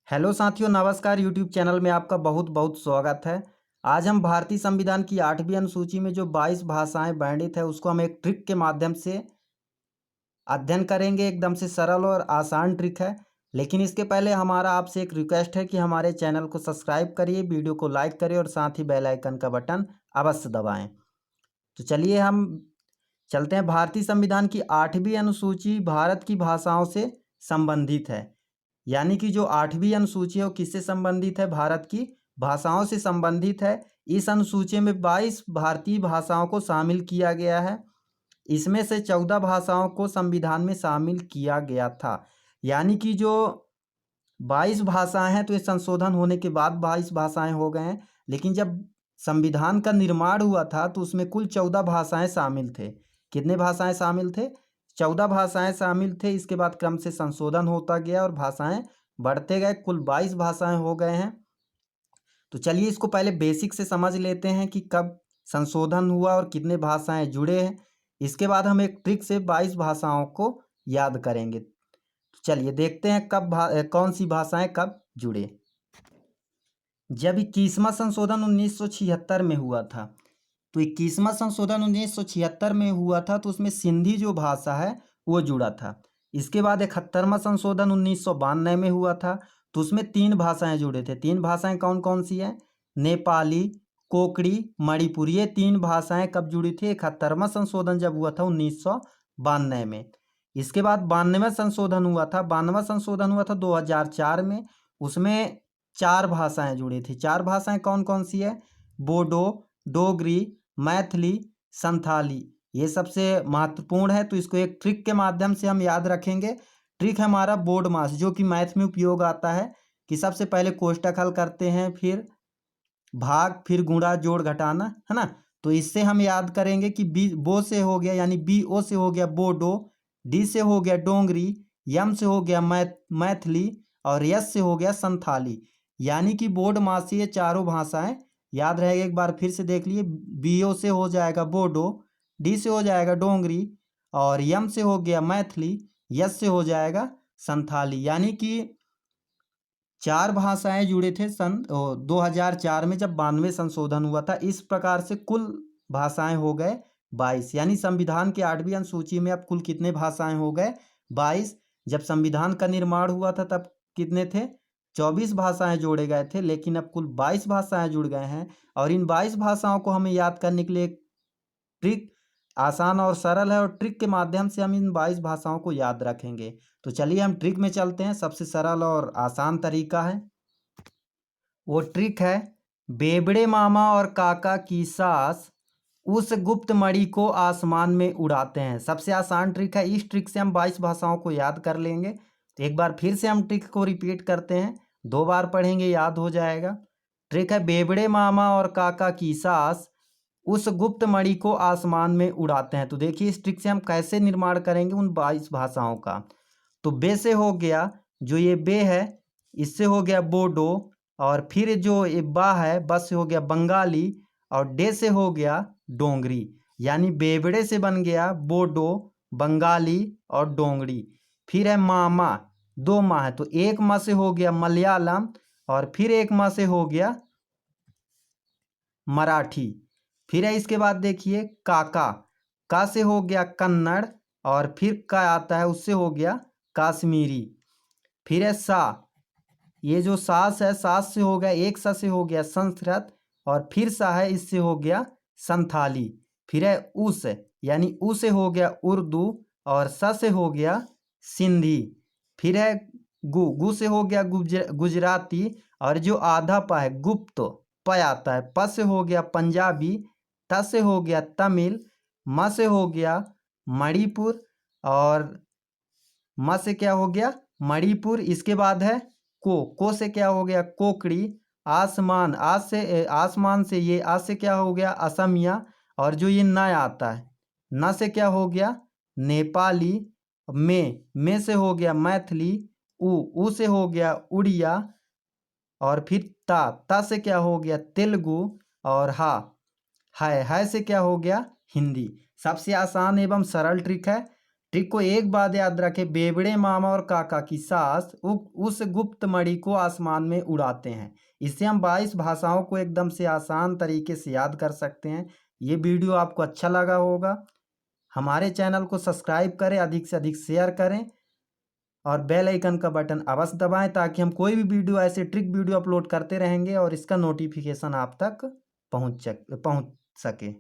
Hello साथियों, नमस्कार। YouTube channel में आपका बहुत बहुत स्वागत है। आज हम भारतीय संविधान की 8वीं अनुसूची में जो 22 भाषाएं वर्णित है उसको हम एक ट्रिक के माध्यम से अध्ययन करेंगे। एकदम से सरल और आसान ट्रिक है। लेकिन इसके पहले हमारा आपसे एक रिक्वेस्ट है कि हमारे चैनल को सब्सक्राइब करिए, वीडियो को लाइक करिए और साथ ही बेल आइकन का बटन अवश्य दबाएं। तो चलिए हम चलते हैं। भारतीय संविधान की 8वीं अनुसूची भारत की भाषाओं से संबंधित है। यानी कि जो 8वीं अनुसूची है वो किससे संबंधित है? भारत की भाषाओं से संबंधित है। इस अनुसूची में 22 भारतीय भाषाओं को शामिल किया गया है। इसमें से 14 भाषाओं को संविधान में शामिल किया गया था। यानी कि जो 22 भाषाएं हैं तो ये संशोधन होने के बाद 22 भाषाएं हो गए हैं। लेकिन जब संविधान का निर्माण हुआ था तो उसमें कुल 14 भाषाएं शामिल थे। कितने भाषाएं शामिल थे? 14 भाषाएं शामिल थे। इसके बाद क्रम से संशोधन होता गया और भाषाएं बढ़ते गए, कुल 22 भाषाएं हो गए हैं। तो चलिए इसको पहले बेसिक से समझ लेते हैं कि कब संशोधन हुआ और कितने भाषाएं जुड़े हैं। इसके बाद हम एक ट्रिक से 22 भाषाओं को याद करेंगे। तो चलिए देखते हैं कौन सी भाषाएं कब जुड़े। जब 21वां संशोधन 1976 में हुआ था, तो 21वां संशोधन 1976 में हुआ था तो उसमें सिंधी जो भाषा है वो जुड़ा था। इसके बाद 71वां संशोधन 1992 में हुआ था तो उसमें 3 भाषाएं जुड़े थे। 3 भाषाएं कौन कौन सी हैं? नेपाली, कोंकणी, मणिपुरी। ये 3 भाषाएं कब जुड़ी थी? 71वां संशोधन जब हुआ था 1992 में। इसके बाद 92वां संशोधन हुआ था। 92वां संशोधन हुआ था 2004 में। उसमें 4 भाषाएं जुड़ी थी। 4 भाषाएं कौन कौन सी है? बोडो, डोगरी, मैथिली, संथाली। ये सबसे महत्वपूर्ण है तो इसको एक ट्रिक के माध्यम से हम याद रखेंगे। ट्रिक है हमारा बोर्ड मास, जो कि मैथ में उपयोग आता है। कि सबसे पहले कोष्टक हल करते हैं, फिर भाग, फिर गुणा, जोड़, घटाना, है ना। तो इससे हम याद करेंगे कि बी बो से हो गया, यानी बी ओ से हो गया बोडो, डी से हो गया डोंगरी, यम से हो गया मैथिली और यस से हो गया संथाली। यानी कि बोर्ड मास से ये चारों भाषाएं याद रहेगा। एक बार फिर से देख लिए। बी ओ से हो जाएगा बोडो, डी से हो जाएगा डोंगरी और यम से हो गया मैथिली, यस से हो जाएगा संथाली। यानी कि 4 भाषाएं जुड़े थे सन 2004 में जब 92 संशोधन हुआ था। इस प्रकार से कुल भाषाएं हो गए 22। यानी संविधान की 8वीं अनुसूची में अब कुल कितने भाषाएं हो गए? 22। जब संविधान का निर्माण हुआ था तब कितने थे? 24 भाषाएं जोड़े गए थे, लेकिन अब कुल 22 भाषाएं जुड़ गए हैं। और इन 22 भाषाओं को हमें याद करने के लिए एक ट्रिक आसान और सरल है और ट्रिक के माध्यम से हम इन 22 भाषाओं को याद रखेंगे। तो चलिए हम ट्रिक में चलते हैं। सबसे सरल और आसान तरीका है, वो ट्रिक है बेबड़े मामा और काका की सास उस गुप्त मणि को आसमान में उड़ाते हैं। सबसे आसान ट्रिक है। इस ट्रिक से हम 22 भाषाओं को याद कर लेंगे। तो एक बार फिर से हम ट्रिक को रिपीट करते हैं। 2 बार पढ़ेंगे, याद हो जाएगा। ट्रिक है बेबड़े मामा और काका की सास उस गुप्त मणि को आसमान में उड़ाते हैं। तो देखिए इस ट्रिक से हम कैसे निर्माण करेंगे उन 22 भाषाओं का। तो बे से हो गया, जो ये बे है इससे हो गया बोडो, और फिर जो ये बा है, बस से हो गया बंगाली, और डे से हो गया डोंगरी। यानी बेबड़े से बन गया बोडो, बंगाली और डोंगरी। फिर है मामा, 2 माँ है तो एक माँ से हो गया मलयालम और फिर एक माँ से हो गया मराठी। फिर है इसके बाद देखिए काका, का से हो गया कन्नड़ और फिर का आता है उससे हो गया काश्मीरी। फिर है सा, ये जो सास है, सास से हो गया, एक सा से हो गया संस्कृत और फिर सा है इससे हो गया संथाली। फिर है उस, यानी उ से हो गया उर्दू और स से हो गया सिंधी। फिर है गु, गु से हो गया गुजराती और जो आधा पा है गुप्त प आता है। प से हो गया पंजाबी, त से हो गया तमिल, म से हो गया मणिपुर और म से क्या हो गया मणिपुर। इसके बाद है को से क्या हो गया कोकड़ी। आसमान, आज से आसमान से ये आज से क्या हो गया असमिया। और जो ये न आता है, न से क्या हो गया नेपाली। में से हो गया मैथिली। उ से हो गया उड़िया और फिर ता से क्या हो गया तेलुगु और है से क्या हो गया हिंदी। सबसे आसान एवं सरल ट्रिक है। ट्रिक को एक बात याद रखें, बेबड़े मामा और काका की सास उस गुप्त मणि को आसमान में उड़ाते हैं। इससे हम 22 भाषाओं को एकदम से आसान तरीके से याद कर सकते हैं। ये वीडियो आपको अच्छा लगा होगा। हमारे चैनल को सब्सक्राइब करें, अधिक से अधिक शेयर करें और बेल आइकन का बटन अवश्य दबाएं, ताकि हम कोई भी वीडियो ऐसे ट्रिक वीडियो अपलोड करते रहेंगे और इसका नोटिफिकेशन आप तक पहुंच सके।